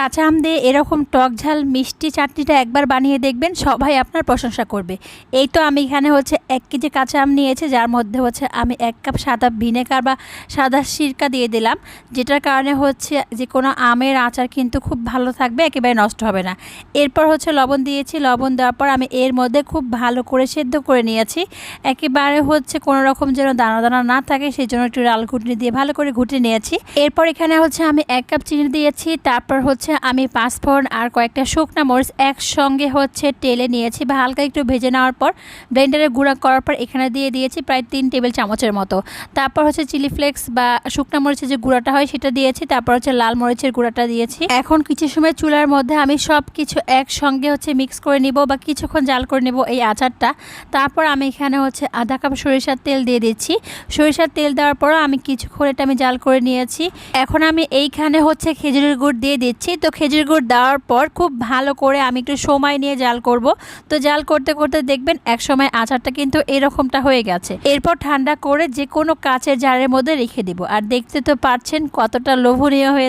কাঁচা আম দিয়ে এরকম টক ঝাল মিষ্টি চাটনিটা একবার বানিয়ে দেখবেন, সবাই আপনার প্রশংসা করবে। এই তো আমি এখানে হচ্ছে 1 কেজি কাঁচা আম নিয়েছি, যার মধ্যে হচ্ছে আমি 1 কাপ সাদা ভিনেগার বা সাদা সিরকা দিয়ে দিলাম, যেটার কারণে হচ্ছে যে কোনো আমের আচার কিন্তু খুব ভালো থাকবে, একেবারে নষ্ট হবে না। এরপর হচ্ছে লবণ দিয়েছি, লবণ দেওয়ার পর আমি এর মধ্যে খুব ভালো করে সেদ্ধ করে নিয়েছি। একেবারে হচ্ছে কোনো রকম যেন দানা দানা না থাকে, সেই জন্য একটু ডাল ঘুটনি দিয়ে ভালো করে ঘুটে নিয়েছি। এরপর এখানে হচ্ছে আমি 1 কাপ চিনি দিয়েছি, তারপর হচ্ছে আমি পাঁচফোড়ন আর কয়েকটা শুকনা মরিচ একসঙ্গে হচ্ছে টেলে নিয়েছি বা হালকা একটু ভেজে নেওয়ার পর ব্লেন্ডারে গুঁড়া করার পর এখানে দিয়ে দিয়েছি প্রায় 3 টেবিল চামচের মতো। তারপর হচ্ছে চিলি ফ্লেক্স বা শুকনা মরিচের যে গুঁড়াটা হয় সেটা দিয়েছি, তারপর হচ্ছে লাল মরিচের গুঁড়াটা দিয়েছি। এখন কিছু সময় চুলার মধ্যে আমি সব কিছু একসঙ্গে হচ্ছে মিক্স করে নিব বা কিছুক্ষণ জাল করে নিব এই আচারটা। তারপর আমি এখানে হচ্ছে আধা কাপ সরিষার তেল দিয়ে দিচ্ছি। সরিষার তেল দেওয়ার পর আমি কিছুক্ষণ এটা আমি জাল করে নিয়েছি। এখন আমি এইখানে হচ্ছে খেজুরের গুড় দিয়ে দিচ্ছি। তো খেজুর গুড় দেওয়ার পর খুব ভালো করে আমি একটু সময় নিয়ে জাল করব। তো জাল করতে করতে দেখবেন এক সময় আচারটা কিন্তু এরকমটা হয়ে গেছে। এরপর ঠান্ডা করে যে কোনো কাচের জারের মধ্যে রেখে দিব। আর দেখতে তো পাচ্ছেন কতটা লোভনীয় হয়ে